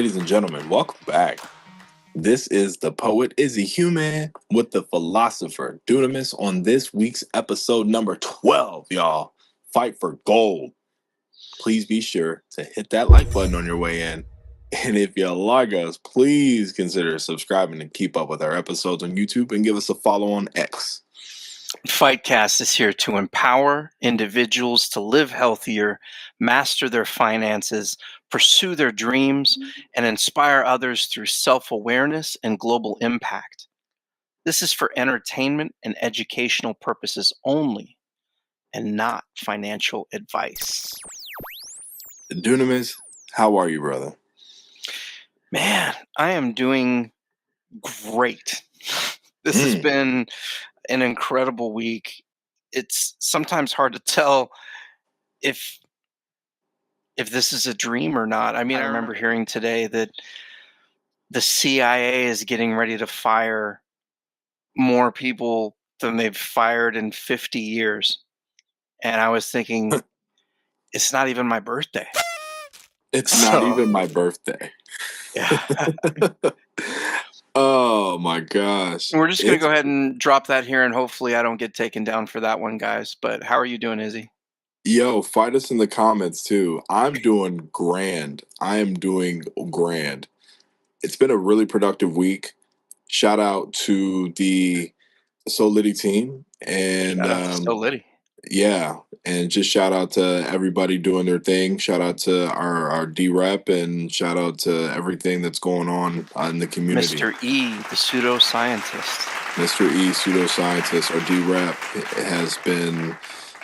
Ladies and gentlemen, welcome back. This is the poet Is He Human with the philosopher Dunamis on this week's episode number 12, y'all. Fight for gold. Please be sure to hit that like button on your way in. And if you like us, please consider subscribing and keep up with our episodes on YouTube and give us a follow on X. Fightcast is here to empower individuals to live healthier, master their finances, pursue their dreams, and inspire others through self-awareness and global impact. This is for entertainment and educational purposes only, and not financial advice. Dunamis, how are you, brother? Man, I am doing great. This has been an incredible week. It's sometimes hard to tell if this is a dream or not. I mean, I remember hearing today that the CIA is getting ready to fire more people than they've fired in 50 years. And I was thinking, it's not even my birthday. It's not even my birthday. Yeah. Oh my gosh. We're just going to go ahead and drop that here, and hopefully I don't get taken down for that one, guys. But how are you doing, Izzy? Yo, fight us in the comments too. I'm doing grand. I am doing grand. It's been a really productive week. Shout out to the So Liddy team. And Shout out to So Liddy. yeah, and just shout out to everybody doing their thing. Shout out to our D-Rep, and shout out to everything that's going on in the community. Mr. E, the pseudoscientist. Mr. E, pseudoscientist, our D-Rep, has been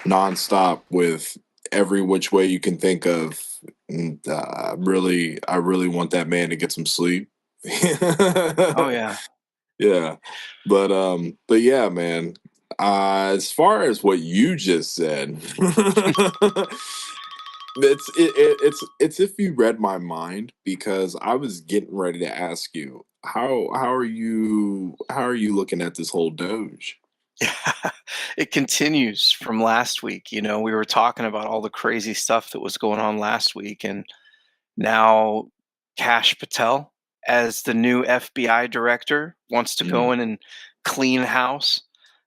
nonstop with every which way you can think of. And, I really want that man to get some sleep. Oh yeah. Yeah. But yeah, man. As far as what you just said, it's if you read my mind, because I was getting ready to ask you how are you looking at this whole Doge? Yeah, it continues from last week. You know, we were talking about all the crazy stuff that was going on last week, and now Kash Patel, as the new FBI director, wants to go in and clean house,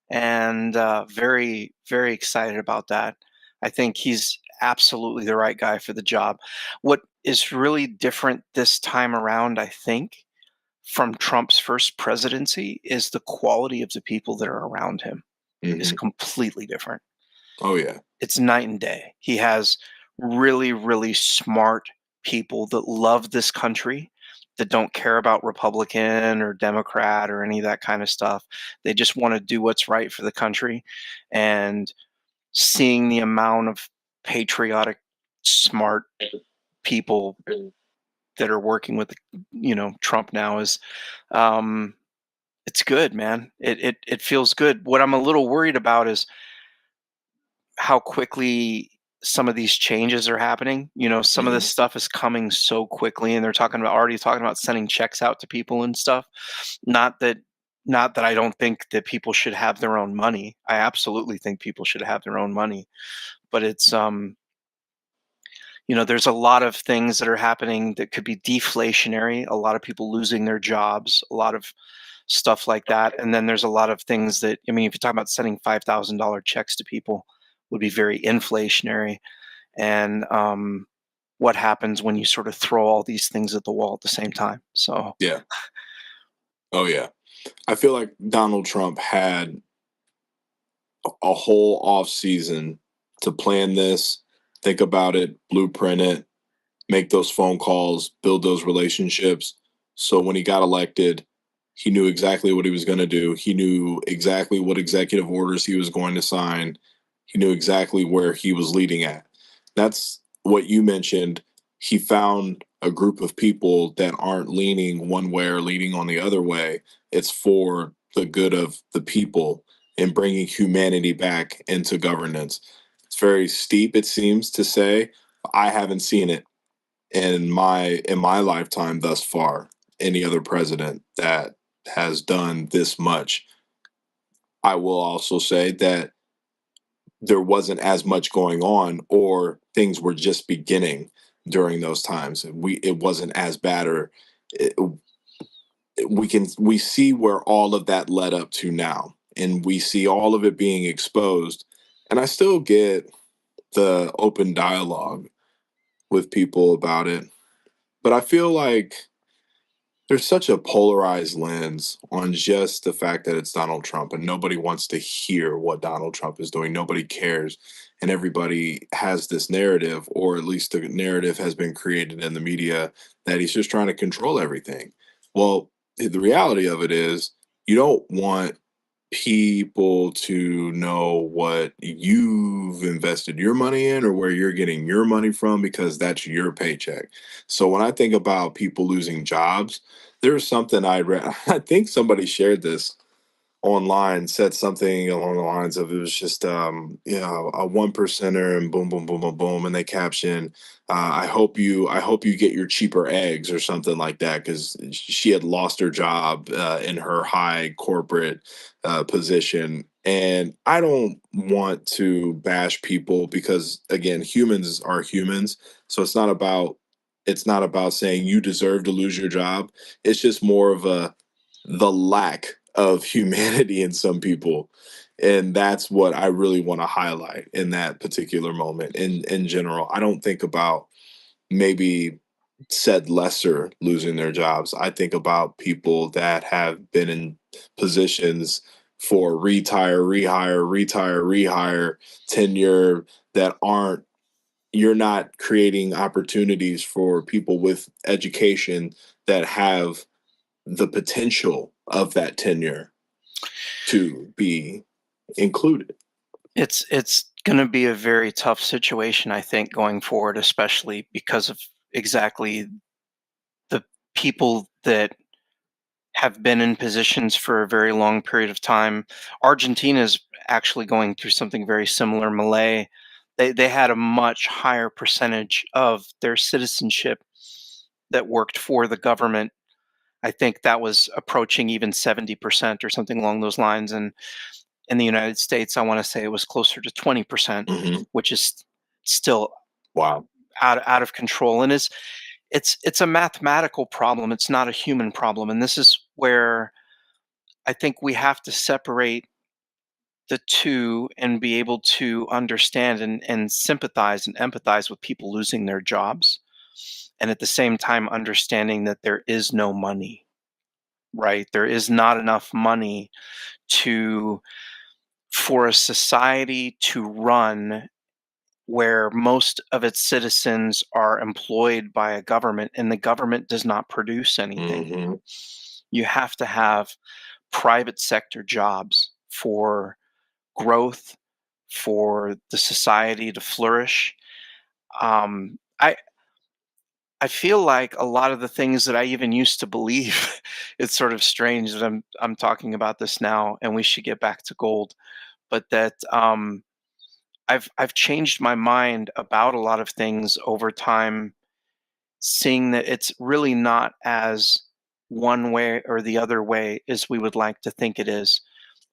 and very, very excited about that. I think he's absolutely the right guy for the job. What is really different this time around, I think, from Trump's first presidency is the quality of the people that are around him is completely different. Oh yeah. It's night and day. He has really, really smart people that love this country, that don't care about Republican or Democrat or any of that kind of stuff. They just want to do what's right for the country. And seeing the amount of patriotic, smart people that are working with, Trump now is, it's good, man. It feels good. What I'm a little worried about is how quickly some of these changes are happening. You know, some of this stuff is coming so quickly, and they're already talking about sending checks out to people and stuff. Not that I don't think that people should have their own money. I absolutely think people should have their own money. But it's there's a lot of things that are happening that could be deflationary, a lot of people losing their jobs, a lot of stuff like that. And then there's a lot of things that, I mean, if you talk about sending $5,000 checks to people, would be very inflationary. And what happens when you sort of throw all these things at the wall at the same time? So yeah. Oh yeah. I feel like Donald Trump had a whole off season to plan this, think about it, blueprint it, make those phone calls, build those relationships. So when he got elected, he knew exactly what he was going to do. He knew exactly what executive orders he was going to sign. He knew exactly where he was leading at. That's what you mentioned. He found a group of people that aren't leaning one way or leaning on the other way. It's for the good of the people and bringing humanity back into governance. It's very steep, it seems to say. I haven't seen it in my lifetime thus far, any other president that has done this much. I will also say that there wasn't as much going on, or things were just beginning. during those times. It wasn't as bad, or it, we see where all of that led up to now, and we see all of it being exposed. And I still get the open dialogue with people about it, but I feel like there's such a polarized lens on just the fact that it's Donald Trump, and nobody wants to hear what Donald Trump is doing. Nobody cares. And everybody has this narrative, or at least the narrative has been created in the media, that he's just trying to control everything. Well, the reality of it is, you don't want people to know what you've invested your money in or where you're getting your money from, because that's your paycheck. So when I think about people losing jobs, there's something I read. I think somebody shared this online, said something along the lines of, it was just a one percenter, and boom boom boom boom boom, and they caption, I hope you get your cheaper eggs, or something like that, because she had lost her job in her high corporate position. And I don't want to bash people, because again, humans are humans. So it's not about saying you deserve to lose your job. It's just more of the lack of humanity in some people. And that's what I really want to highlight in that particular moment. In general, I don't think about maybe said lesser losing their jobs. I think about people that have been in positions for retire, tenure, that aren't, you're not creating opportunities for people with education that have the potential of that tenure to be included. It's going to be a very tough situation, I think, going forward, especially because of exactly the people that have been in positions for a very long period of time. Argentina is actually going through something very similar. Malay, they had a much higher percentage of their citizenship that worked for the government. I think that was approaching even 70% or something along those lines. And in the United States, I want to say it was closer to 20%, Hmm. which is still Wow. out of control. And it's a mathematical problem. It's not a human problem. And this is where I think we have to separate the two and be able to understand and sympathize and empathize with people losing their jobs. And at the same time, understanding that there is no money, right? There is not enough money to for a society to run where most of its citizens are employed by a government and the government does not produce anything. Hmm. You have to have private sector jobs for growth, for the society to flourish. I feel like a lot of the things that I even used to believe, it's sort of strange that I'm talking about this now, and we should get back to gold. But that I've changed my mind about a lot of things over time, seeing that it's really not as one way or the other way as we would like to think it is.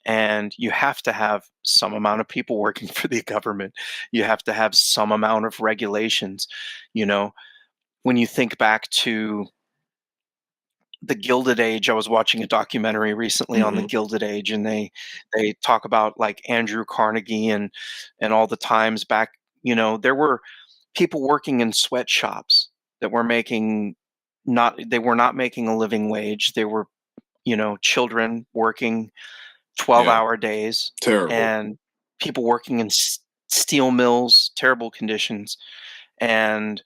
And you have to have some amount of people working for the government. You have to have some amount of regulations. You know, when you think back to the Gilded Age, I was watching a documentary recently on the Hmm. Gilded Age, and they talk about like Andrew Carnegie and all the times back. There were people working in sweatshops that were making not they were not making a living wage. They were children working Yeah. 12-hour days, Terrible. and people working in steel mills, terrible conditions. And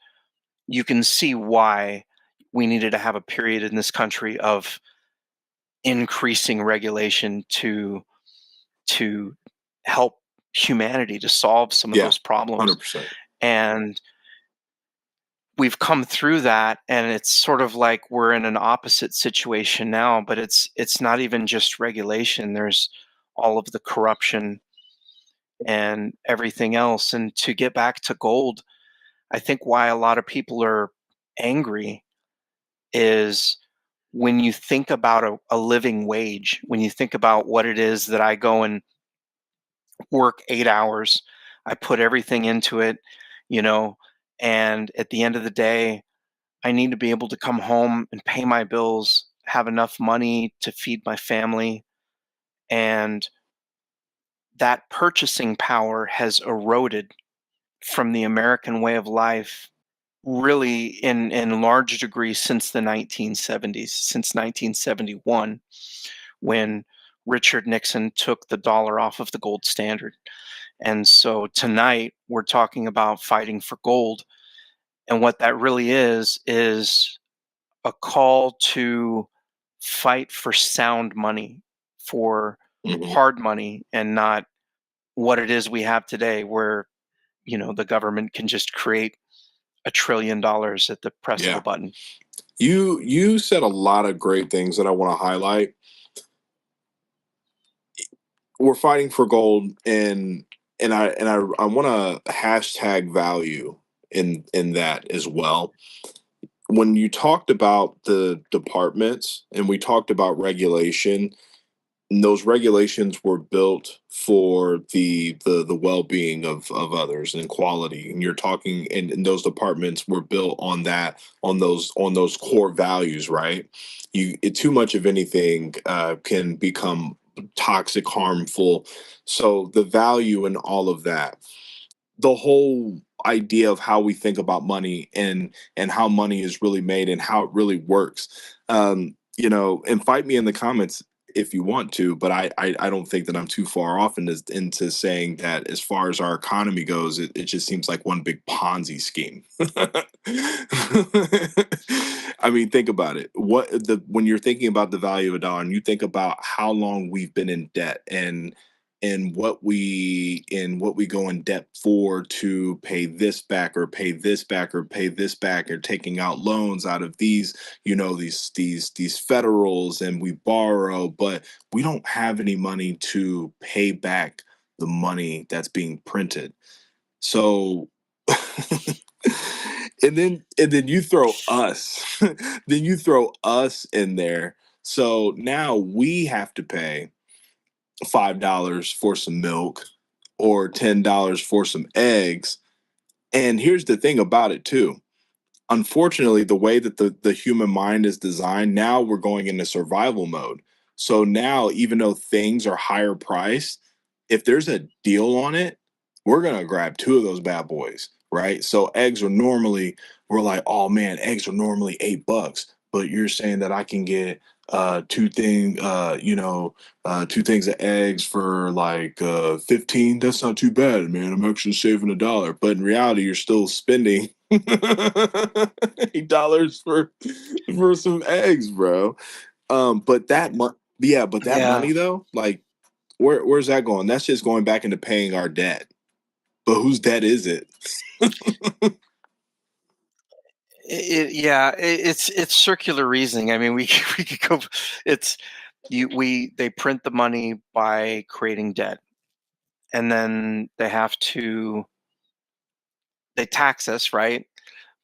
you can see why we needed to have a period in this country of increasing regulation to help humanity to solve some of Yeah. those problems. 100%. And we've come through that, and it's sort of like we're in an opposite situation now, but it's not even just regulation. There's all of the corruption and everything else. And to get back to gold, I think why a lot of people are angry is when you think about a living wage, when you think about what it is that I go and work 8 hours, I put everything into it, you know, And at the end of the day, I need to be able to come home and pay my bills, have enough money to feed my family. And that purchasing power has eroded from the American way of life really in large degree since the 1970s, since 1971, when Richard Nixon took the dollar off of the gold standard. And so tonight we're talking about fighting for gold. And what that really is a call to fight for sound money, for Hmm. hard money, and not what it is we have today, where the government can just create $1 trillion at the press of a Yeah. button. You said a lot of great things that I want to highlight. We're fighting for gold, and I want to hashtag value in that as well. When you talked about the departments and we talked about regulation, and those regulations were built for the well-being of others and quality, and you're talking, and those departments were built on that, on those core values, right? Too much of anything can become toxic, harmful. So the value in all of that, the whole idea of how we think about money and how money is really made and how it really works. And fight me in the comments if you want to, but I don't think that I'm too far off into saying that as far as our economy goes, it just seems like one big Ponzi scheme. I mean, think about it. When you're thinking about the value of a dollar and you think about how long we've been in debt, and what we go in debt for to pay this back or pay this back or pay this back, or taking out loans out of these federals, and we borrow, but we don't have any money to pay back the money that's being printed. So and then you throw us then you throw us in there. So now we have to pay $5 for some milk or $10 for some eggs. And here's the thing about it too. Unfortunately, the way that the human mind is designed, now we're going into survival mode. So now, even though things are higher priced, if there's a deal on it, we're gonna grab two of those bad boys, right? So eggs are normally, we're like, oh man, eggs are normally $8, but you're saying that I can get two things of eggs for like 15. That's not too bad, man. I'm actually saving $1. But in reality, you're still spending $8 for some eggs, bro. But yeah, but that Yeah. money though, like, where's that going? That's just going back into paying our debt. But whose debt is it? It's circular reasoning. I mean, we we could go. It's you. We They print the money by creating debt, and then they tax us, right?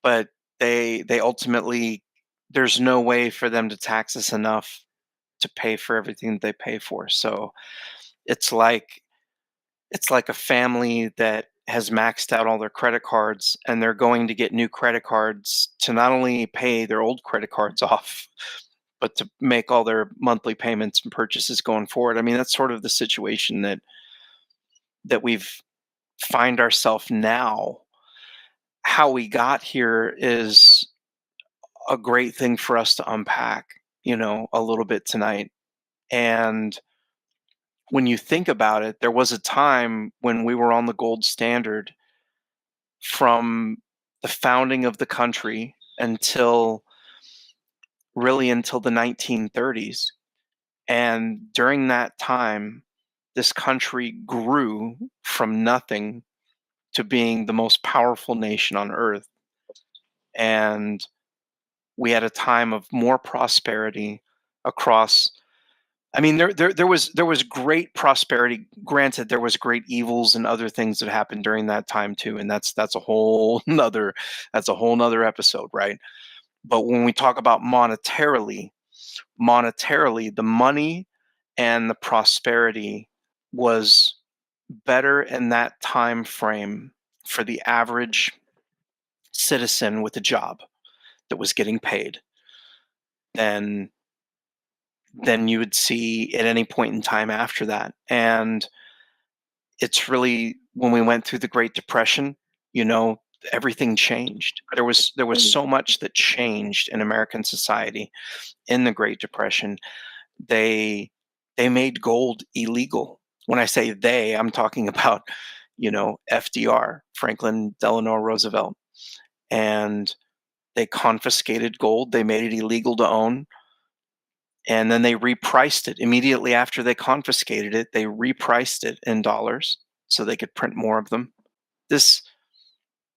But they ultimately, there's no way for them to tax us enough to pay for everything that they pay for. So it's like it's like a family that has maxed out all their credit cards, and they're going to get new credit cards to not only pay their old credit cards off, but to make all their monthly payments and purchases going forward. I mean, that's sort of the situation that we've find ourselves now. How we got here is a great thing for us to unpack, a little bit tonight. And when you think about it, there was a time when we were on the gold standard from the founding of the country until the 1930s. And during that time, this country grew from nothing to being the most powerful nation on earth. And we had a time of more prosperity across. I mean, there was great prosperity. Granted, there was great evils and other things that happened during that time too, and that's a whole nother episode, right? But when we talk about monetarily, the money and the prosperity was better in that time frame for the average citizen with a job that was getting paid, than you would see at any point in time after that. And it's really when we went through the Great Depression, you know, everything changed. There was so much that changed in American society in the Great Depression. They they made gold illegal. When I say they, I'm talking about, FDR, Franklin Delano Roosevelt, and they confiscated gold. They made it illegal to own, and then they repriced it immediately after they confiscated it. They repriced it in dollars so they could print more of them. This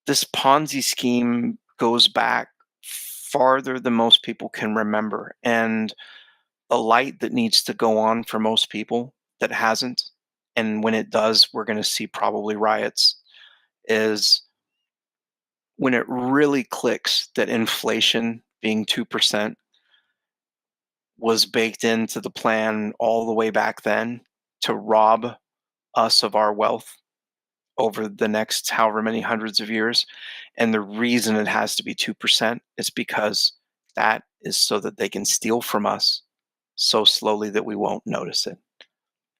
this Ponzi scheme goes back farther than most people can remember, and a light that needs to go on for most people that hasn't, and when it does, we're going to see probably riots, is when it really clicks that inflation being 2% was baked into the plan all the way back then to rob us of our wealth over the next however many hundreds of years. And the reason it has to be 2% is because that is so that they can steal from us so slowly that we won't notice it.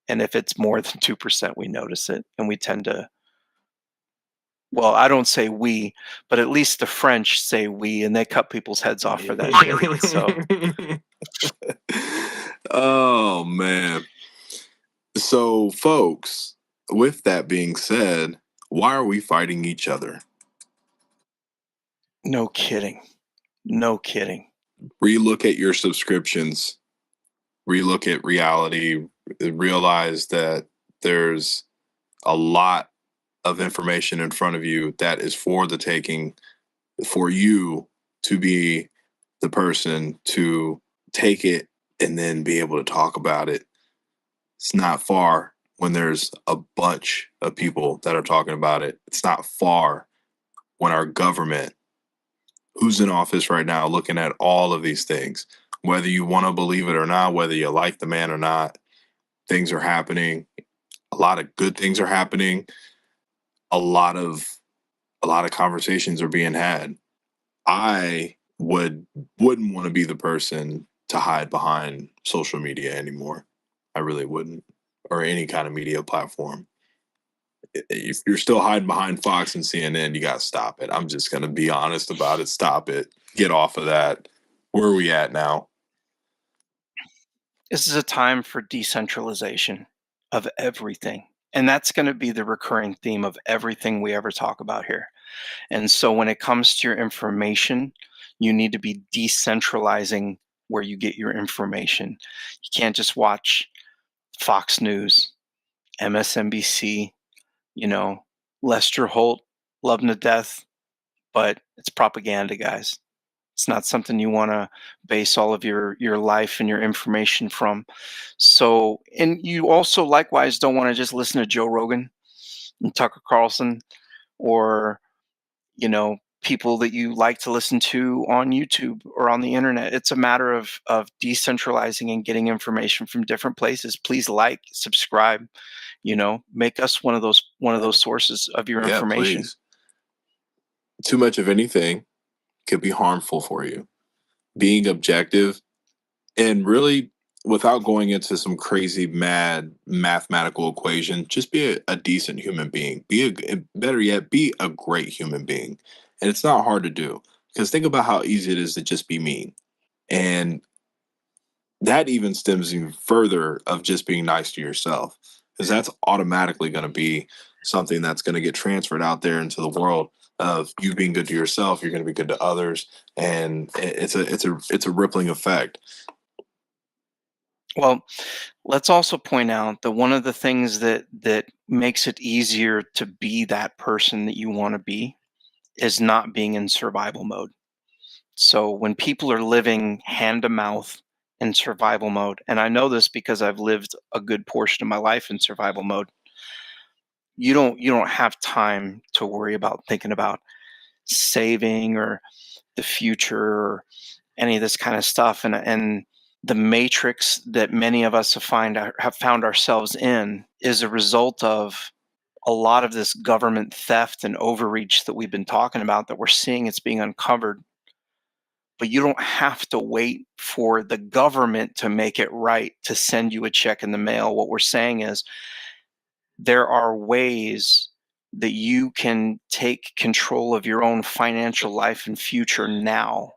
And if it's more than 2%, we notice it. And we tend to, well, I don't say we, but at least the French say we, and they cut people's heads off for that shit. So, oh, man. So, folks, with that being said, why are we fighting each other? no kidding. No kidding. Relook at your subscriptions, relook at reality, realize that there's a lot of information in front of you that is for the taking, for you to be the person to take it and then be able to talk about it. It's not far when there's a bunch of people that are talking about it. It's not far when our government, who's in office right now, looking at all of these things, whether you want to believe it or not, whether you like the man or not, things are happening. A lot of good things are happening. A lot of conversations are being had. I wouldn't want to be the person to hide behind social media anymore. I really wouldn't, or any kind of media platform. If you're still hiding behind Fox and CNN, you got to stop it. I'm just going to be honest about it. Stop it. Get off of that. Where are we at now? This is a time for decentralization of everything. And that's going to be the recurring theme of everything we ever talk about here. And so when it comes to your information, you need to be decentralizing where you get your information. You can't just watch Fox News, MSNBC, Lester Holt, love him to death, but it's propaganda, guys. It's not something you want to base all of your life and your information from. So, and you also likewise don't want to just listen to Joe Rogan and Tucker Carlson, or people that you like to listen to on YouTube or on the internet. It's a matter of decentralizing and getting information from different places. Please subscribe, make us one of those sources of your information. Please. Too much of anything could be harmful for you. Being objective and really, without going into some crazy mad mathematical equation, just be a decent human being. Better yet, be a great human being. And it's not hard to do, because think about how easy it is to just be mean. And that even stems even further of just being nice to yourself, because that's automatically going to be something that's going to get transferred out there into the world. Of you being good to yourself, you're going to be good to others, and it's a rippling effect. Well, let's also point out that one of the things that makes it easier to be that person that you want to be is not being in survival mode. So when people are living hand to mouth in survival mode, and I know this because I've lived a good portion of my life in survival mode, you don't have time to worry about thinking about saving or the future or any of this kind of stuff. And the matrix that many of us have found ourselves in is a result of a lot of this government theft and overreach that we've been talking about, that we're seeing it's being uncovered. But you don't have to wait for the government to make it right to send you a check in the mail. What we're saying is there are ways that you can take control of your own financial life and future now.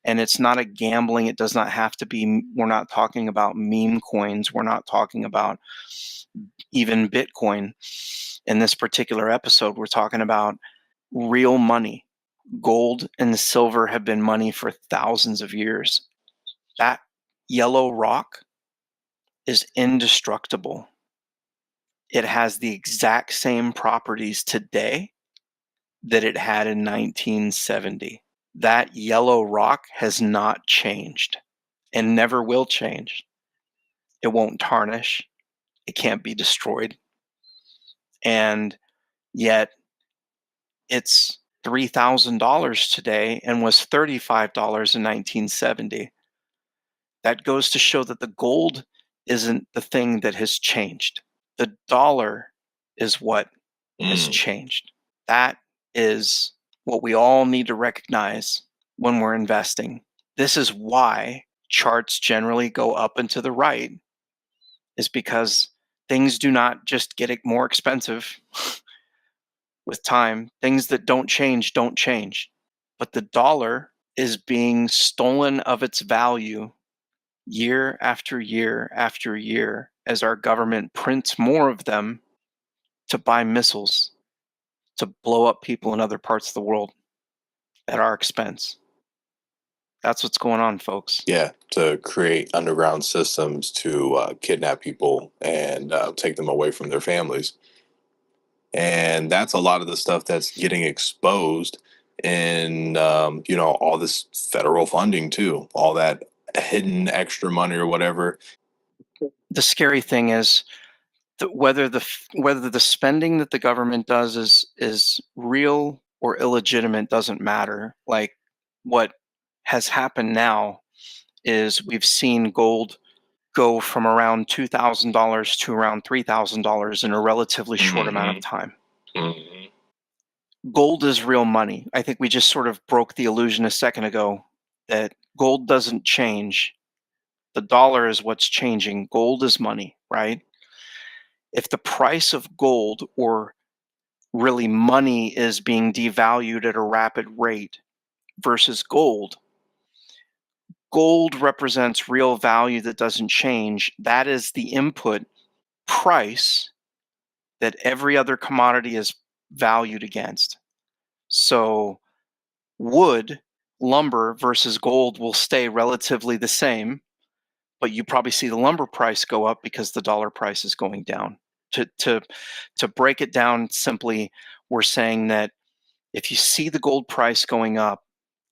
And it's not a gambling. It does not have to be. We're not talking about meme coins. We're not talking about even Bitcoin. In this particular episode, we're talking about real money. Gold and silver have been money for thousands of years. That yellow rock is indestructible. It has the exact same properties today that it had in 1970. That yellow rock has not changed and never will change. It won't tarnish. It can't be destroyed. And yet it's $3,000 today and was $35 in 1970. That goes to show that the gold isn't the thing that has changed. The dollar is what has changed. That is what we all need to recognize when we're investing. This is why charts generally go up and to the right, is because things do not just get more expensive with time. Things that don't change don't change. But the dollar is being stolen of its value year after year after year as our government prints more of them to buy missiles to blow up people in other parts of the world at our expense. That's what's going on, folks. Yeah, to create underground systems to kidnap people and take them away from their families. And that's a lot of the stuff that's getting exposed in, all this federal funding too, all that hidden extra money or whatever. The scary thing is that whether the spending that the government does is real or illegitimate doesn't matter. Like, what has happened now is we've seen gold go from around $2,000 to around $3,000 in a relatively short amount of time. Gold is real money. I think we just sort of broke the illusion a second ago that gold doesn't change. The dollar is what's changing. Gold is money, right? If the price of gold, or really money, is being devalued at a rapid rate versus gold, gold represents real value that doesn't change. That is the input price that every other commodity is valued against. So wood, lumber versus gold will stay relatively the same, but you probably see the lumber price go up because the dollar price is going down. To break it down simply, we're saying that if you see the gold price going up,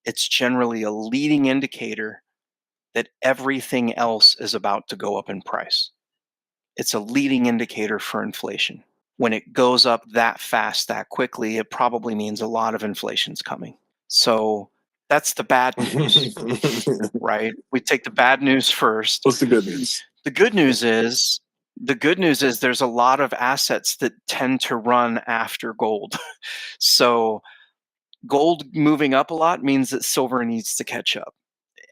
it's generally a leading indicator that everything else is about to go up in price. It's a leading indicator for inflation. When it goes up that fast, that quickly, it probably means a lot of inflation's coming. So that's the bad news, right? We take the bad news first. What's the good news? The good news is there's a lot of assets that tend to run after gold. So gold moving up a lot means that silver needs to catch up.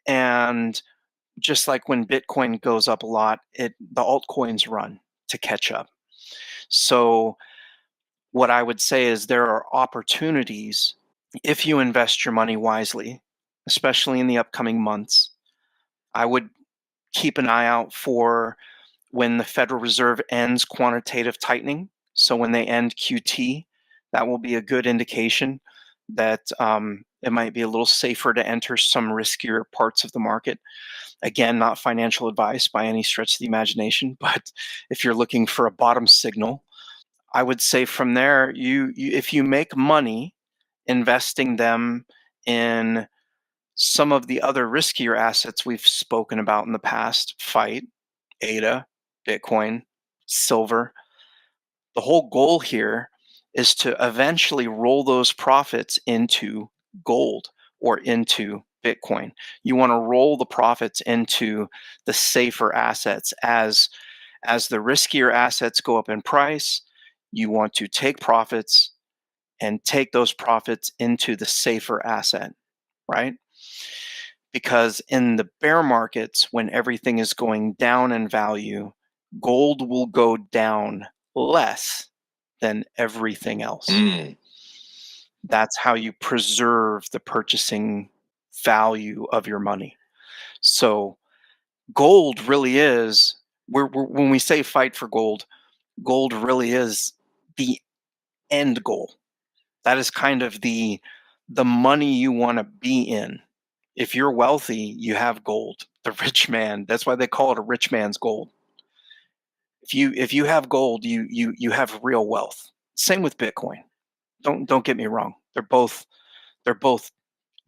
And just like when Bitcoin goes up a lot, the altcoins run to catch up. So what I would say is there are opportunities if you invest your money wisely, especially in the upcoming months. I would keep an eye out for when the Federal Reserve ends quantitative tightening. So when they end QT, that will be a good indication that it might be a little safer to enter some riskier parts of the market. Again, not financial advice by any stretch of the imagination, but if you're looking for a bottom signal, I would say from there, you if you make money investing them in some of the other riskier assets we've spoken about in the past, fight, ADA, Bitcoin, silver. The whole goal here is to eventually roll those profits into gold or into Bitcoin. You want to roll the profits into the safer assets as the riskier assets go up in price. You want to take profits and take those profits into the safer asset, right? Because in the bear markets, when everything is going down in value, gold will go down less than everything else. Mm. That's how you preserve the purchasing value of your money. So gold really is, when we say fight for gold, gold really is the end goal. That is kind of the money you want to be in. If you're wealthy, you have gold. The rich man, that's why they call it a rich man's gold. If you have gold, you have real wealth. Same with Bitcoin. Don't get me wrong. They're both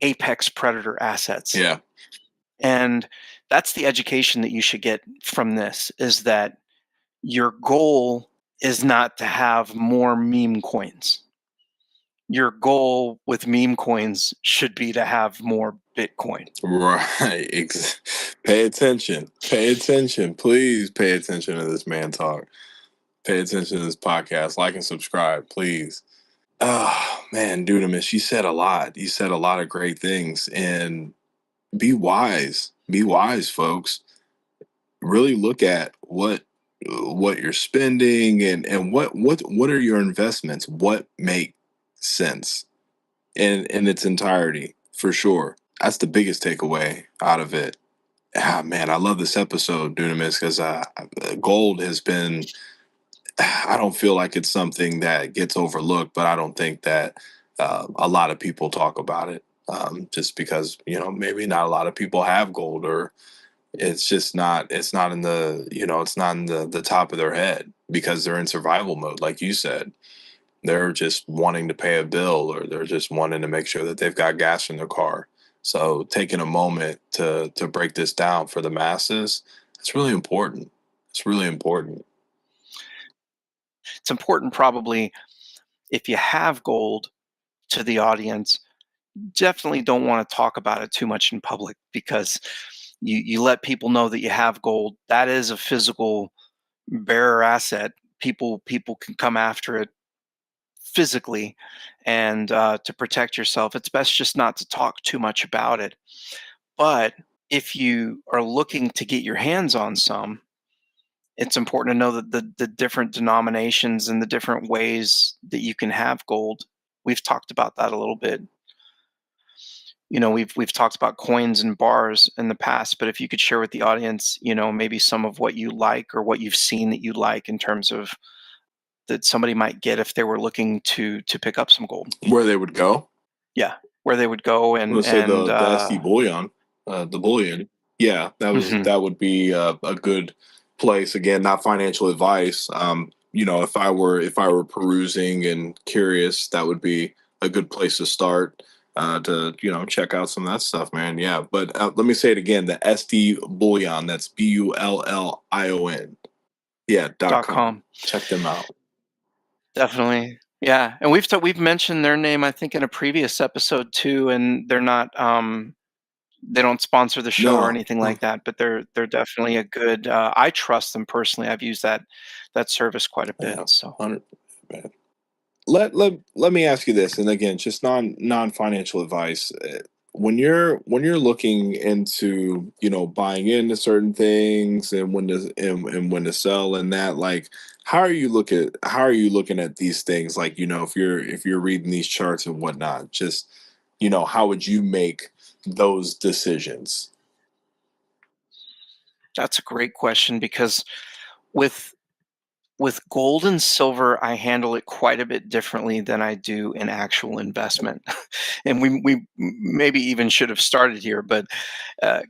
apex predator assets. Yeah. And that's the education that you should get from this, is that your goal is not to have more meme coins. Your goal with meme coins should be to have more Bitcoin. Right. Pay attention. Pay attention. Please pay attention to this man talk. Pay attention to this podcast. Like and subscribe, please. Oh man, Dunamis, you said a lot. You said a lot of great things. And be wise. Be wise, folks. Really look at what you're spending, and what are your investments. What make sense in its entirety, for sure. That's the biggest takeaway out of it. Ah, man, I love this episode, Dunamis, because gold has been. I don't feel like it's something that gets overlooked, but I don't think that a lot of people talk about it, just because maybe not a lot of people have gold, or it's just not. It's not in the it's not in the top of their head because they're in survival mode, like you said. They're just wanting to pay a bill, or they're just wanting to make sure that they've got gas in their car. So taking a moment to break this down for the masses, it's really important. It's really important. It's important, probably, if you have gold, to the audience, definitely don't want to talk about it too much in public, because you let people know that you have gold. That is a physical bearer asset. People can come after it physically, and to protect yourself, it's best just not to talk too much about it. But if you are looking to get your hands on some, it's important to know that the different denominations and the different ways that you can have gold. We've talked about that a little bit. We've talked about coins and bars in the past, but if you could share with the audience, maybe some of what you like, or what you've seen that you like, in terms of that somebody might get if they were looking to pick up some gold. Where they would go? Yeah, where they would go, I'm and gonna say the SD bullion, the bullion. Yeah, that would be a good place. Again, not financial advice. If I were perusing and curious, that would be a good place to start. To check out some of that stuff, man. Yeah, but let me say it again: the SD bullion. That's BULLION. Yeah, .com. Check them out. Definitely. Yeah, and we've mentioned their name, I think, in a previous episode too, and they're not they don't sponsor the show or No, anything no. like that, but they're definitely a good. I trust them personally. I've used that service quite a bit. Yeah, So 100. Let me ask you this, and again, just non financial advice. When you're looking into buying into certain things, and when to sell, and that, like, how are you looking at these things, like, if you're reading these charts and whatnot, just how would you make those decisions? that's a great question, because with with gold and silver, I handle it quite a bit differently than I do in actual investment. And we maybe even should have started here, but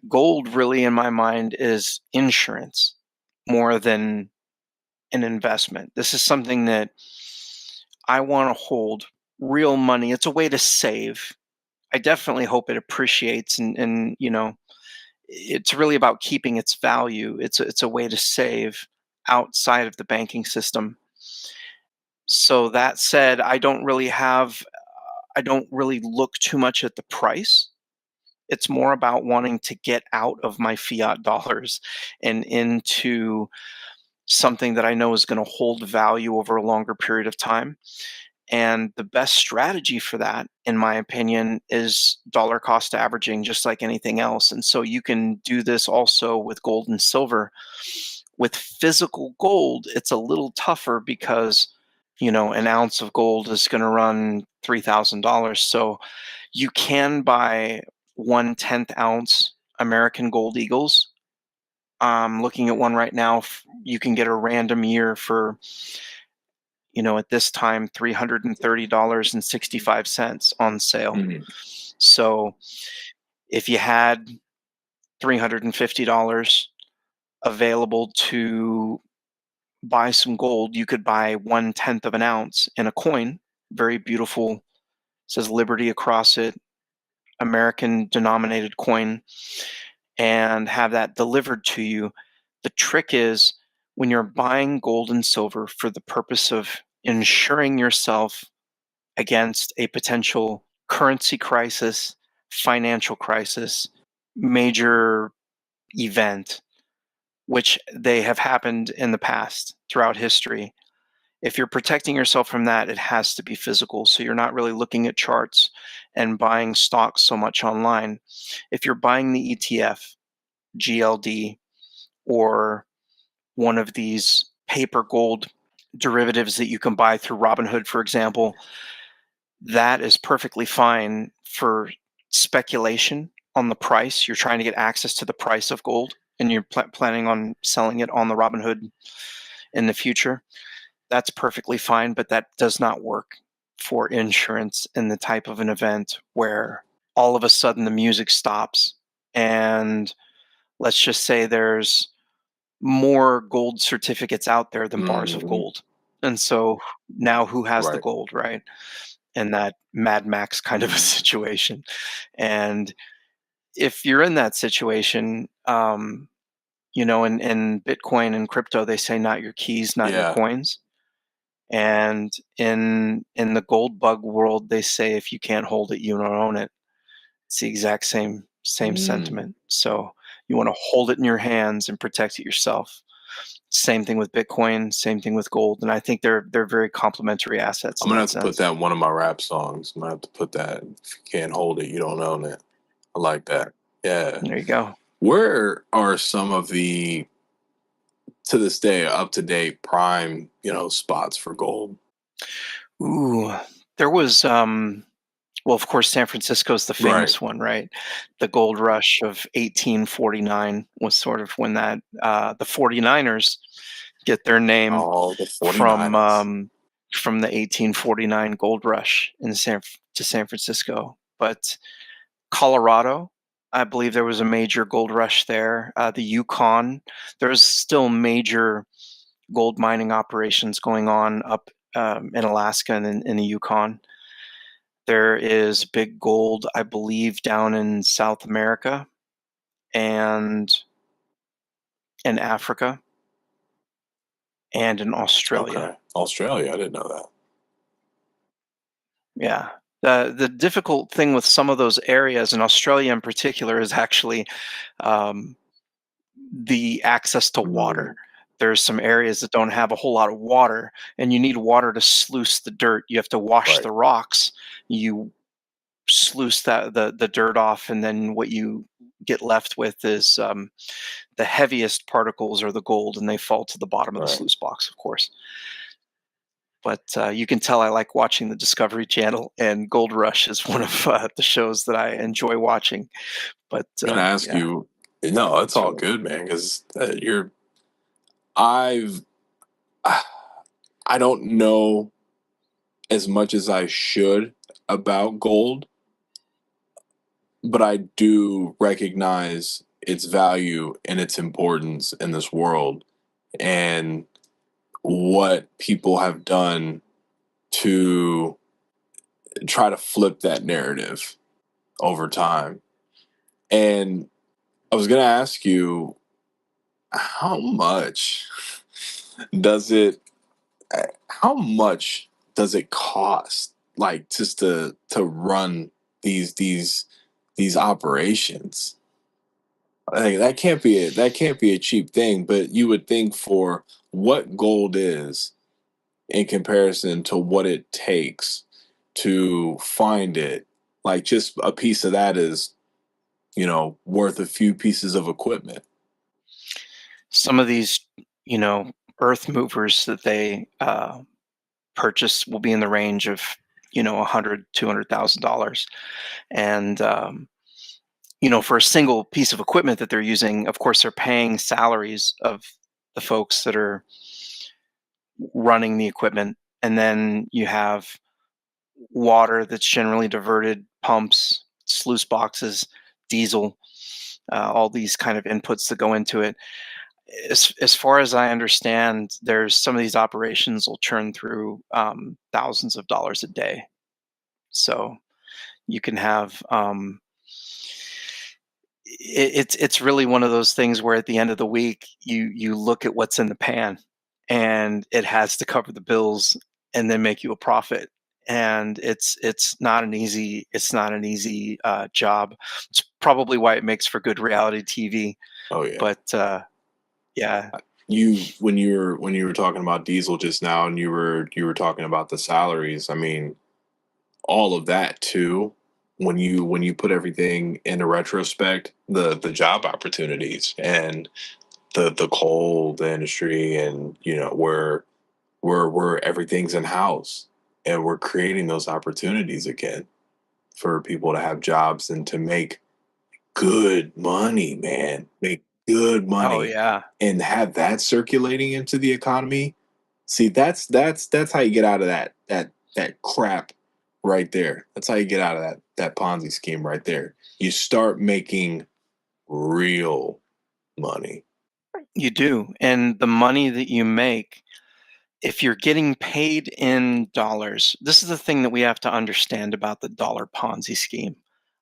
gold really, in my mind, is insurance more than an investment. This is something that I want to hold, real money. It's a way to save. I definitely hope it appreciates, and it's really about keeping its value. It's a way to save outside of the banking system. So that said, I don't really look too much at the price. It's more about wanting to get out of my fiat dollars and into something that I know is going to hold value over a longer period of time. And the best strategy for that, in my opinion, is dollar cost averaging, just like anything else. And so you can do this also with gold and silver. With physical gold, it's a little tougher because, an ounce of gold is going to run $3,000. So you can buy 1/10 ounce American Gold Eagles. Looking at one right now, you can get a random year for, at this time, $330.65 on sale. Mhm. So if you had $350 available to buy some gold, you could buy 1/10 of an ounce in a coin, very beautiful, says Liberty across it, American denominated coin, and have that delivered to you. The trick is when you're buying gold and silver for the purpose of insuring yourself against a potential currency crisis, financial crisis, major event, which they have happened in the past throughout history. If you're protecting yourself from that, it has to be physical. So you're not really looking at charts and buying stocks so much online. If you're buying the ETF, GLD, or one of these paper gold derivatives that you can buy through Robinhood, for example, that is perfectly fine for speculation on the price. You're trying to get access to the price of gold and you're planning on selling it on the Robinhood in the future. That's perfectly fine, but that does not work for insurance in the type of an event where all of a sudden the music stops and let's just say there's more gold certificates out there than bars of Mhm. gold. And so now who has the Right. gold, right? In that Mad Max kind of a situation. And if you're in that situation, in Bitcoin and crypto, they say not your keys, not your Yeah. coins. And in the gold bug world, they say if you can't hold it, you don't own it. It's the exact same Mm. sentiment. So you want to hold it in your hands and protect it yourself. Same thing with Bitcoin, same thing with gold, and I think they're very complementary assets I'm in gonna that have to put sense. that in one of my rap songs. I'm gonna have to put that. If you can't hold it, you don't own it. I like that. Yeah. There you go. Where are some of the to this day up to date prime, spots for gold? Ooh, there was well, of course, San Francisco is the Right. famous one, right? The gold rush of 1849 was sort of when that the 49ers get their name Oh, the from 49ers. from the 1849 gold rush in San Francisco. But Colorado, I believe there was a major gold rush there. The Yukon, there's still major gold mining operations going on up in Alaska and in the Yukon. There is big gold, I believe, down in South America and in Africa and in Australia. Okay. Australia. I didn't know that. Yeah. The difficult thing with some of those areas, in Australia in particular, is actually um, the access to water. Mm. There's some areas that don't have a whole lot of water, and you need water to sluice the dirt. You have to wash Right. the rocks. You sluice the dirt off, and then what you get left with is the heaviest particles are the gold, and they fall to the bottom of the Right. sluice box, of course. But you can tell I like watching the Discovery Channel, and Gold Rush is one of the shows that I enjoy watching. But I'm gonna ask yeah, you. No, it's it's all really good, man. Because you're. I've. I don't know as much as I should about gold, but I do recognize its value and its importance in this world and what people have done to try to flip that narrative over time. And I was going to ask you, how much does it how much does it cost, like, just to run these these operations? Like, that can't be a cheap thing, but you would think for what gold is in comparison to what it takes to find it, like just a piece of that is, worth a few pieces of equipment. Some of these, you know, earth movers that they purchase will be in the range of, a hundred, $200,000. And, for a single piece of equipment that they're using, of course, they're paying salaries of the folks that are running the equipment. And then you have water that's generally diverted, pumps, sluice boxes, diesel, all these kind of inputs that go into it. As far as I understand, there's some of these operations will churn through thousands of dollars a day. So you can have it's really one of those things where at the end of the week you look at what's in the pan, and it has to cover the bills and then make you a profit. And it's not an easy job. It's probably why it makes for good reality TV. Oh yeah. But yeah. When you were talking about diesel just now, and you were talking about the salaries, I mean, all of that too, when you put everything into retrospect, the job opportunities and the coal industry, and where everything's in house, and we're creating those opportunities again for people to have jobs and to make good money, man. Make good Oh money yeah. and have that circulating into the economy. See, that's how you get out of that crap right there. That's how you get out of that Ponzi scheme right there. You start making real money. You do. And the money that you make, if you're getting paid in dollars, this is the thing that we have to understand about the dollar Ponzi scheme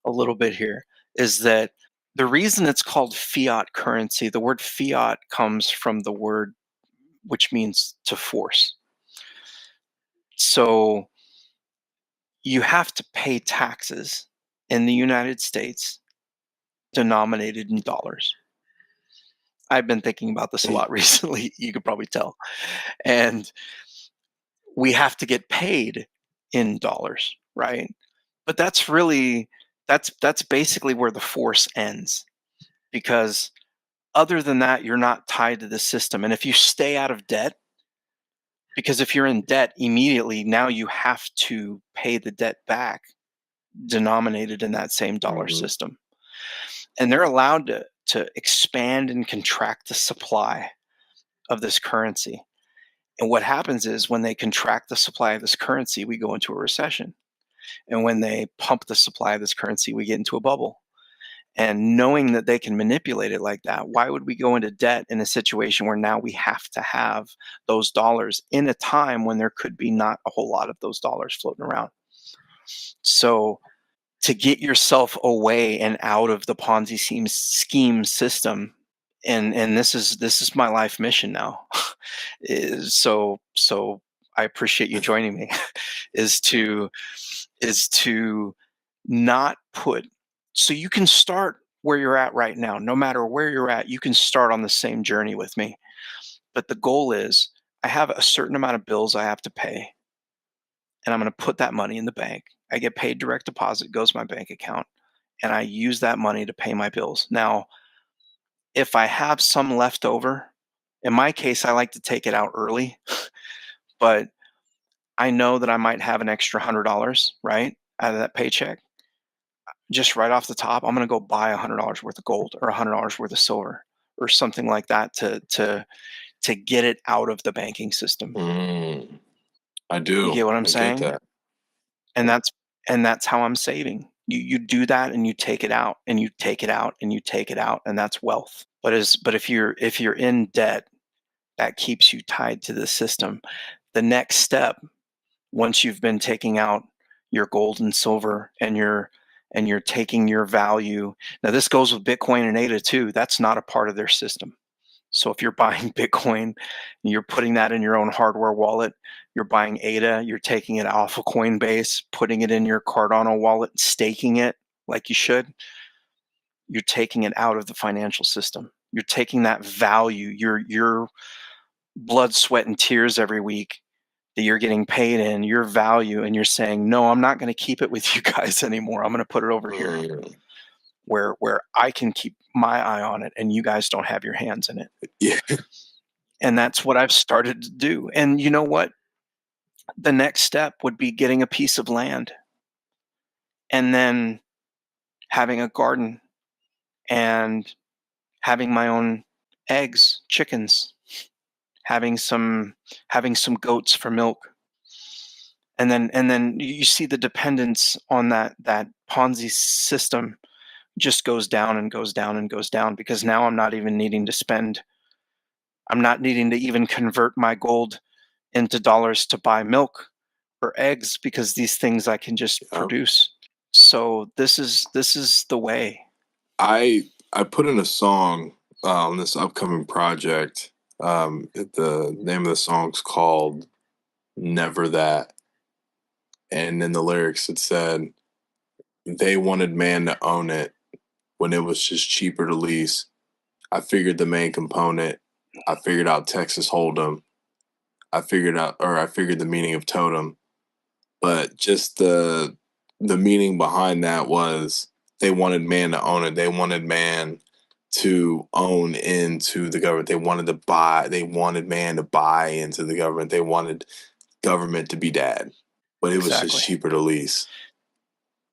a little bit here, is that the reason it's called fiat currency, the word fiat comes from the word which means to force. So you have to pay taxes in the United States denominated in dollars. I've been thinking about this a lot recently. You could probably tell. And we have to get paid in dollars, right? But that's basically where the force ends, because other than that, you're not tied to the system. And if you stay out of debt, because if you're in debt immediately, now you have to pay the debt back denominated in that same dollar Mhm. system. And they're allowed to expand and contract the supply of this currency. And what happens is when they contract the supply of this currency, we go into a recession. And when they pump the supply of this currency, we get into a bubble. And knowing that they can manipulate it like that, why would we go into debt in a situation where now we have to have those dollars in a time when there could be not a whole lot of those dollars floating around? So to get yourself away and out of the Ponzi scheme system, and this is my life mission now, so I appreciate you joining me, is to not put, so you can start where you're at right now. No matter where you're at, you can start on the same journey with me. But the goal is, I have a certain amount of bills I have to pay, and I'm going to put that money in the bank. I get paid direct deposit, goes to my bank account, and I use that money to pay my bills. Now, if I have some left over, in my case, I like to take it out early, but I know that I might have an extra $100, right, out of that paycheck. Just right off the top, I'm gonna go buy $100 worth of gold or $100 worth of silver or something like that to get it out of the banking system. Mm, I You do. get what I'm I get saying? that. And that's how I'm saving. You do that and you take it out and you take it out and you take it out, and that's wealth. But if you're in debt, that keeps you tied to the system. The next step, once you've been taking out your gold and silver, and you're taking your value. Now this goes with Bitcoin and ADA too. That's not a part of their system. So if you're buying Bitcoin, you're putting that in your own hardware wallet. You're buying ADA, you're taking it off of Coinbase, putting it in your Cardano wallet, staking it like you should. you're taking it out of the financial system. You're taking that value, your blood, sweat, and tears every week that you're getting paid in, your value, and you're saying, no, I'm not going to keep it with you guys anymore. I'm going to put it over here where I can keep my eye on it and you guys don't have your hands in it. Yeah. And that's what I've started to do. And you know what? The next step would be getting a piece of land and then having a garden and having my own eggs, chickens, having some goats for milk. And then you see the dependence on that Ponzi system just goes down and goes down and goes down, because now I'm not needing to even convert my gold into dollars to buy milk or eggs, because these things I can just produce. So this is the way. I put in a song on this upcoming project. The name of the song's called "Never That," and in the lyrics it said, "They wanted man to own it when it was just cheaper to lease. I figured the main component. I figured out Texas Hold'em. I figured the meaning of totem, but just the meaning behind that was they wanted man to own it. They wanted man to own into the government. They wanted man to buy into the government. They wanted government to be dad, but it was just cheaper to lease.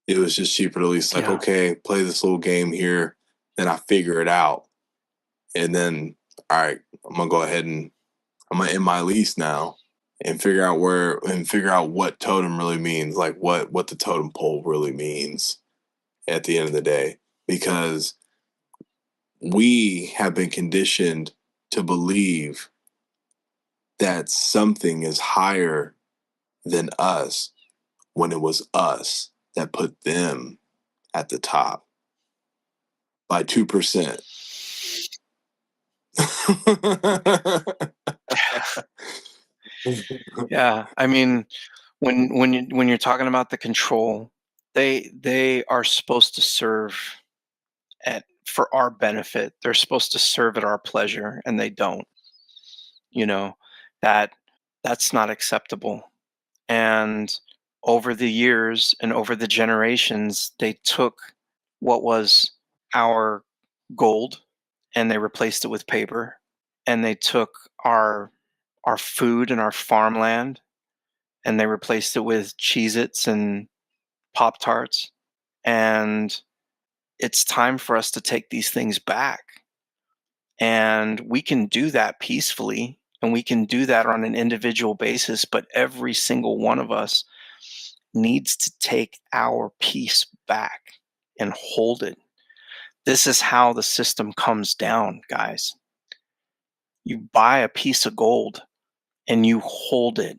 It was just cheaper to lease. Like, okay, play this little game here, then I figure it out. And then, all right, I'm going to go ahead and I'm going to end my lease now and figure out what totem really means, like what the totem pole really means at the end of the day, because we have been conditioned to believe that something is higher than us when it was us that put them at the top by 2%. Yeah, I mean, when you're talking about the control, they are supposed to serve for our benefit. They're supposed to serve at our pleasure, and they don't. You know, that that's not acceptable. And over the years and over the generations, they took what was our gold and they replaced it with paper, and they took our food and our farmland and they replaced it with Cheez-Its and Pop Tarts. And it's time for us to take these things back. And we can do that peacefully and we can do that on an individual basis, but every single one of us needs to take our piece back and hold it. This is how the system comes down, guys. You buy a piece of gold and you hold it,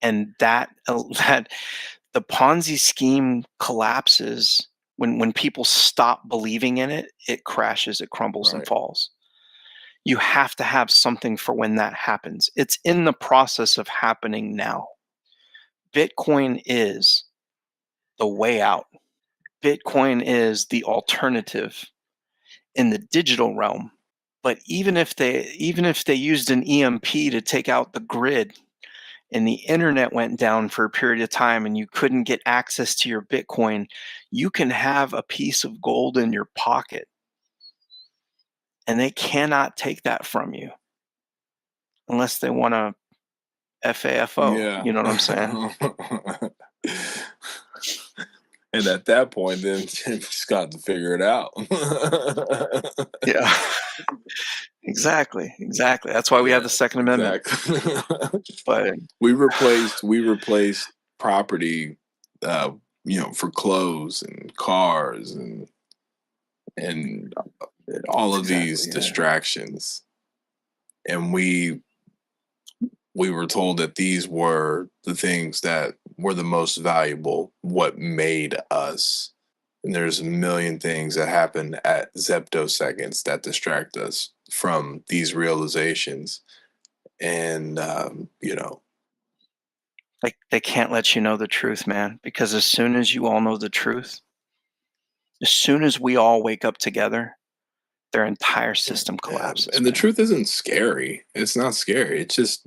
and that the Ponzi scheme collapses when people stop believing in it. It crashes, it crumbles, and falls. You have to have something for when that happens. It's in the process of happening now. Bitcoin is the way out. Bitcoin is the alternative in the digital realm. But even if they used an EMP to take out the grid and the internet went down for a period of time and you couldn't get access to your Bitcoin, you can have a piece of gold in your pocket. And they cannot take that from you unless they want to FAFO. Yeah. You know what I'm saying? And at that point, then you just got to figure it out. Yeah. Exactly. That's why we have the Second Amendment. Exactly. But we replaced property, for clothes and cars and all of these distractions, and we were told that these were the things that were the most valuable, what made us. And there's a million things that happen at zeptoseconds that distract us from these realizations. And, like, they can't let you know the truth, man, because as soon as you all know the truth, As soon as we all wake up together, their entire Yeah, system yeah, collapses, and the man. truth isn't scary. It's not scary. It's just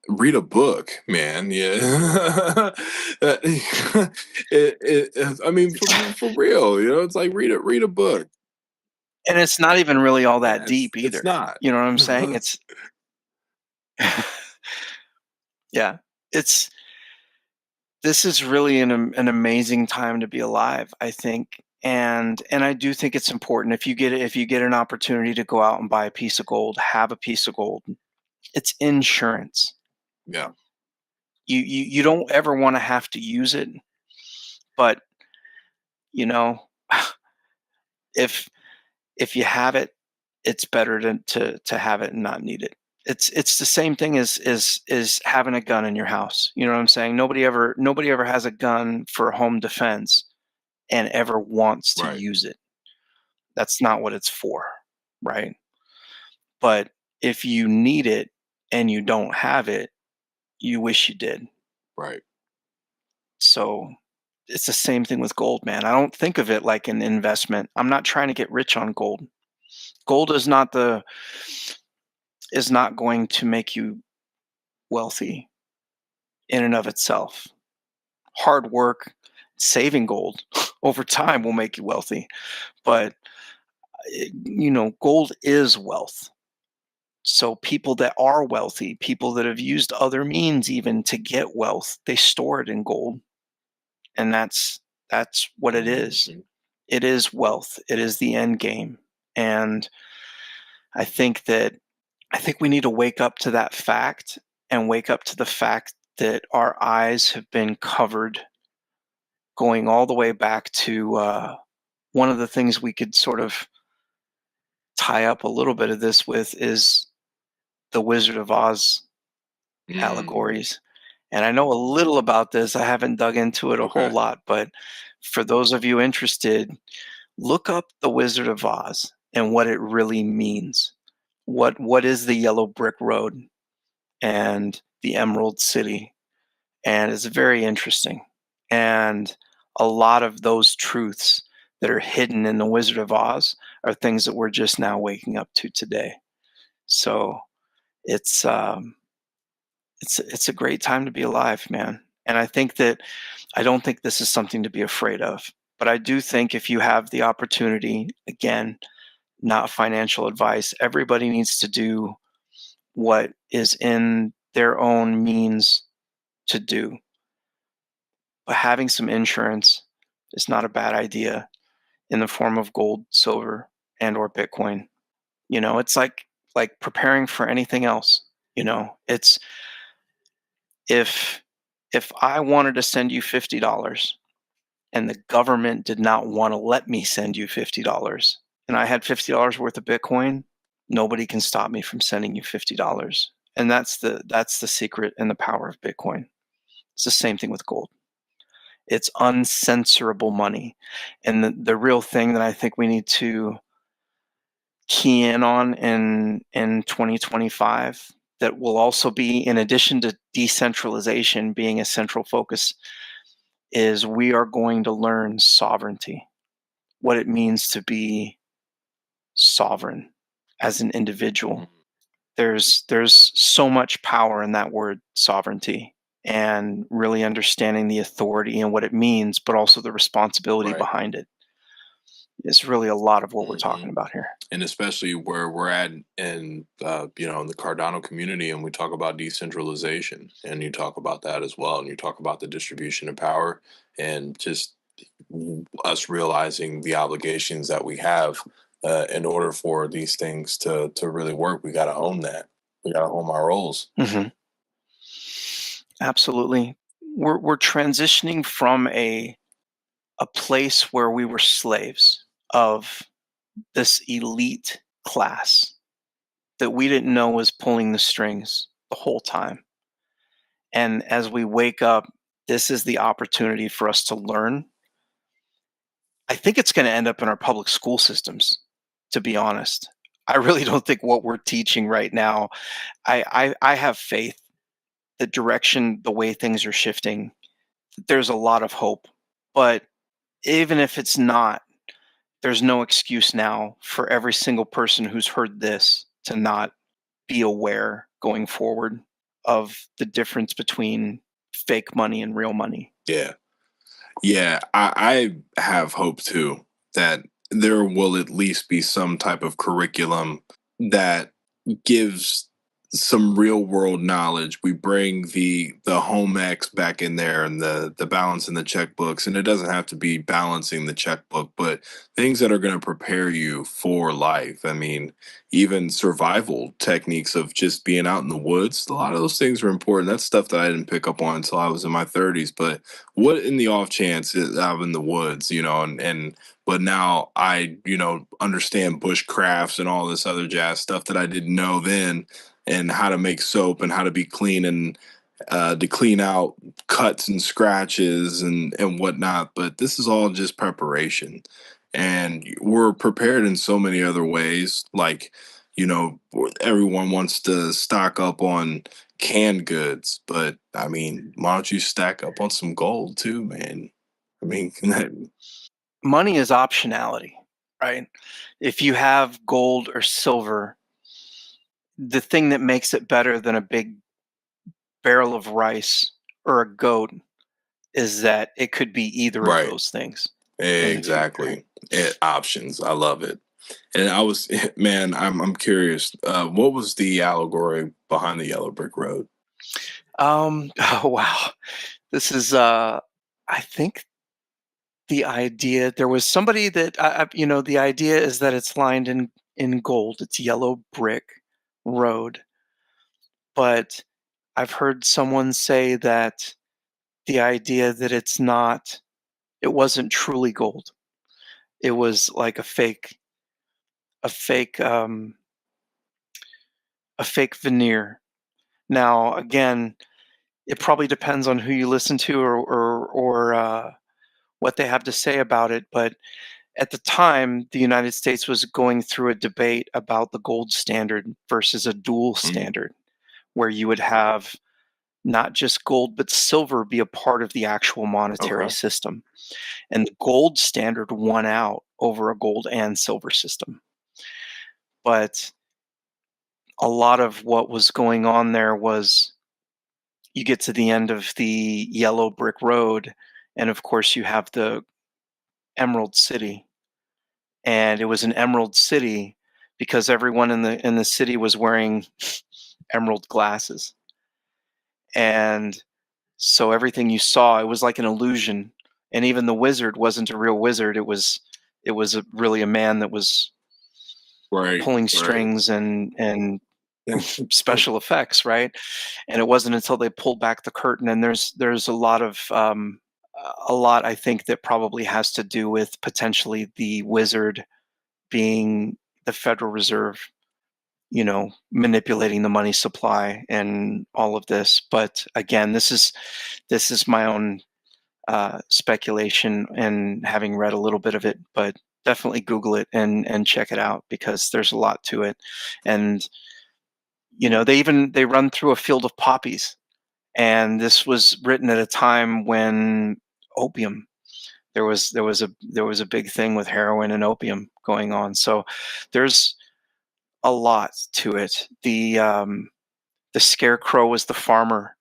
read a book, man. Yeah, I mean, for real, it's like read a book. And it's not even really all that Yeah, deep it's either. not. You know what I'm saying? It's yeah. It's this is really an amazing time to be alive, I think. And I do think it's important if you get an opportunity to go out and buy a piece of gold, have a piece of gold. It's insurance. Yeah, You don't ever want to have to use it, but you know, if if you have it, it's better to have it and not need it. It's the same thing as having a gun in your house. You know what I'm saying? Nobody ever has a gun for home defense and ever wants to right, use it. That's not what it's for, right? But if you need it and you don't have it, you wish you did. right. So it's the same thing with gold, man. I don't think of it like an investment. I'm not trying to get rich on gold. Gold is not going to make you wealthy in and of itself. Hard work, saving gold over time will make you wealthy, but gold is wealth. So people that are wealthy, people that have used other means even to get wealth, they store it in gold, and that's what it is. Mhm. It is wealth. It is the end game. And I think that I think we need to wake up to that fact and wake up to the fact that our eyes have been covered going all the way back to one of the things we could sort of tie up a little bit of this with is the Wizard of Oz Mm, allegories. And I know a little about this. I haven't dug into it a whole okay. lot, but for those of you interested, look up the Wizard of Oz and what it really means. What is the yellow brick road and the Emerald City? And it's very interesting. And a lot of those truths that are hidden in the Wizard of Oz are things that we're just now waking up to today. So it's it's a great time to be alive, man. And I don't think this is something to be afraid of. But I do think if you have the opportunity, again, not financial advice, everybody needs to do what is in their own means to do. But having some insurance is not a bad idea in the form of gold, silver, and or Bitcoin. It's like preparing for anything else. It's if if I wanted to send you $50 and the government did not want to let me send you $50 and I had $50 worth of Bitcoin, nobody can stop me from sending you $50. And that's the secret and the power of Bitcoin. It's the same thing with gold. It's uncensorable money. And the real thing that I think we need to key in on in 2025 that will also be, in addition to decentralization being a central focus, is we are going to learn sovereignty, what it means to be sovereign as an individual. Mhm. There's so much power in that word sovereignty, and really understanding the authority and what it means, but also the responsibility Right. behind it is really a lot of what we're Hmm. talking about here. And especially where we're at in the Cardano community, and we talk about decentralization, and you talk about that as well, and you talk about the distribution of power, and just us realizing the obligations that we have in order for these things to really work. We got to own that. We got to own our roles. Hmm. Absolutely. We're transitioning from a place where we were slaves of this elite class that we didn't know was pulling the strings the whole time. And as we wake up, this is the opportunity for us to learn. I think it's going to end up in our public school systems, to be honest. I really don't think what we're teaching right now. I have faith, the direction, the way things are shifting. There's a lot of hope, but even if it's not, there's no excuse now for every single person who's heard this to not be aware going forward of the difference between fake money and real money. Yeah. Yeah, I have hope too that there will at least be some type of curriculum that gives some real world knowledge. We bring the home ex back in there and the balance in the checkbooks, and it doesn't have to be balancing the checkbook, but things that are going to prepare you for life. I mean, even survival techniques of just being out in the woods. A lot of those things are important. That's stuff that I didn't pick up on until I was in my 30s. But what in the off chance is I'm in the woods, and but now I, understand bush crafts and all this other jazz stuff that I didn't know then, and how to make soap and how to be clean and to clean out cuts and scratches and whatnot. But this is all just preparation, and we're prepared in so many other ways. Like, everyone wants to stock up on canned goods, but I mean, why don't you stack up on some gold too, man? I mean, Money is optionality, right? If you have gold or silver, the thing that makes it better than a big barrel of rice or a goat is that it could be either of right. those things in the future. Exactly. Options. I love it. And I was, man, I'm curious. What was the allegory behind the yellow brick road? Oh wow. This is I think the idea there was somebody that the idea is that it's lined in gold. It's yellow brick road, but I've heard someone say that the idea that it wasn't truly gold. It was like a fake um a fake veneer. Now, again, it probably depends on who you listen to or what they have to say about it. But at the time, the United States was going through a debate about the gold standard versus a dual Mm, standard, where you would have not just gold but silver be a part of the actual monetary okay. system. And the gold standard won out over a gold and silver system. But a lot of what was going on there was you get to the end of the yellow brick road, and of course, you have the Emerald City. And it was an Emerald City because everyone in the city was wearing emerald glasses. And so everything you saw, it was like an illusion. And even the wizard wasn't a real wizard. It was really a man that was Right. pulling Right. strings and special effects, right? And it wasn't until they pulled back the curtain, and there's a lot I think that probably has to do with potentially the wizard being the Federal Reserve, manipulating the money supply and all of this. But again, this is my own speculation and having read a little bit of it, but definitely Google it and check it out because there's a lot to it. And they run through a field of poppies, and this was written at a time when opium there was a big thing with heroin and opium going on. So there's a lot to it. The scarecrow was the farmer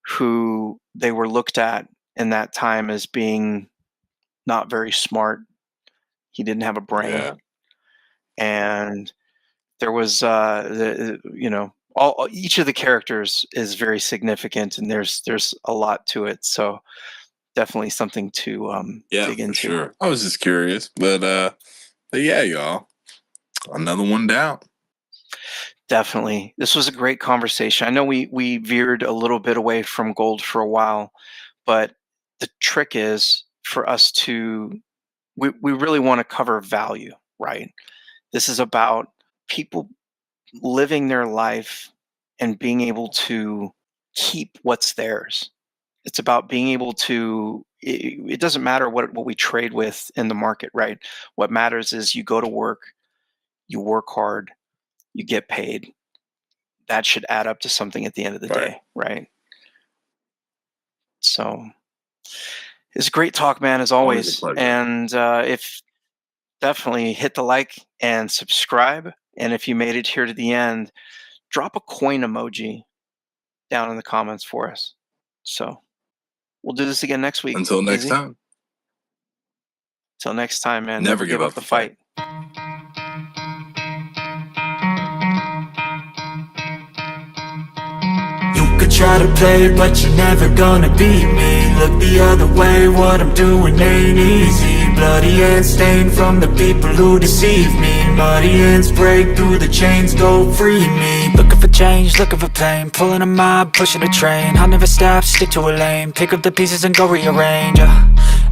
who they were looked at in that time as being not very smart. He didn't have a brain, Yeah. and there was all each of the characters is very significant, and there's a lot to it. So definitely something to Yeah, dig for into. sure. I was just curious, but yeah, y'all, another one down. Definitely, this was a great conversation. I know we veered a little bit away from gold for a while, but the trick is for us to we really want to cover value, right? This is about people living their life and being able to keep what's theirs. It's about being able to it doesn't matter what we trade with in the market, right? What matters is you go to work, you work hard, you get paid. That should add up to something at the end of the Right. day, right? So it's a great talk, man, as Always a always. pleasure. And if definitely hit the like and subscribe. And if you made it here to the end, drop a coin emoji down in the comments for us. So we'll do this again next week. Until next Izzy. time. Till next time, man. Never give up the the fight. You could try to play, but you're never gonna beat me. Look the other way, what I'm doing ain't easy. Bloody hands stained from the people who deceive me. Muddy hands break through the chains, go free me. Looking for change, looking for pain. Pulling a mob, pushing a train. I'll never stop, stick to a lane. Pick up the pieces and go rearrange.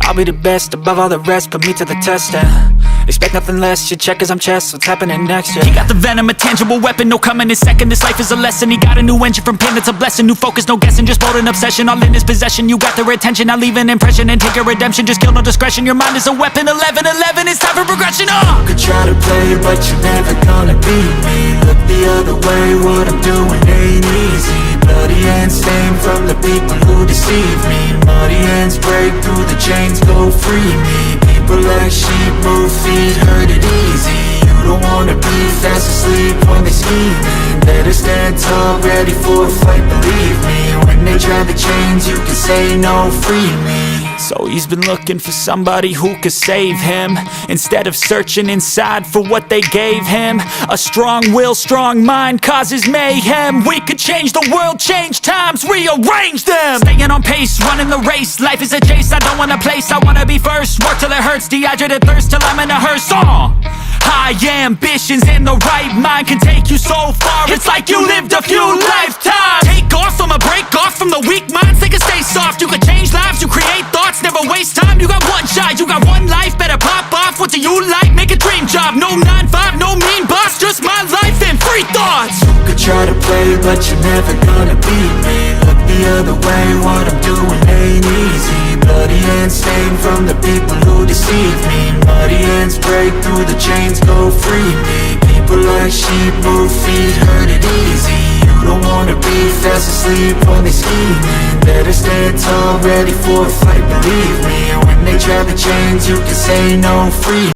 I'll be the best above all the rest, put me to the test and expect nothing less, your check as I'm chess, what's happening next, yeah. He got the venom, a tangible weapon, no coming in second. This life is a lesson, he got a new engine from pain, it's a blessing. New focus, no guessing, just bold and obsession. All in his possession, you got their attention. I'll leave an impression and take your redemption. Just kill, no discretion, your mind is a weapon. 11-11, it's time for progression, You could try to play, but you're never gonna beat me. Look the other way, what I'm doing ain't easy. Bloody hands stained from the people who deceive me. Muddy hands break through the chains, go free me. People like sheep move feet, hurt it easy. You don't wanna be fast asleep when they scheming. Better stand tall, ready for a fight, believe me. When they try the chains, you can say no, free me. So he's been looking for somebody who could save him, instead of searching inside for what they gave him. A strong will, strong mind causes mayhem. We could change the world, change times, rearrange them. Staying on pace, running the race. Life is a chase, I don't want a place. I wanna be first, work till it hurts. Dehydrated thirst till I'm in a hearse. High ambitions and the right mind can take you so far. It's like you lived a few lifetimes. Take off from a break off from the weak minds. They can stay soft. You can change lives, you create thoughts, never waste time. You got one shot, you got one life. Better pop off. What do you like? Make a dream job. No 9-5, no mean boss. Just my life and free thoughts. You could try to play, but you're never gonna beat me. Look the other way, what I'm doing ain't easy. Bloody hands stained from the people who deceive me. Muddy hands break through the chains, go free me. People like sheep move feet, hurt it easy. You don't wanna be fast asleep when they scheming. Better stand tall, ready for a fight, believe me. When they try the chains, you can say no, free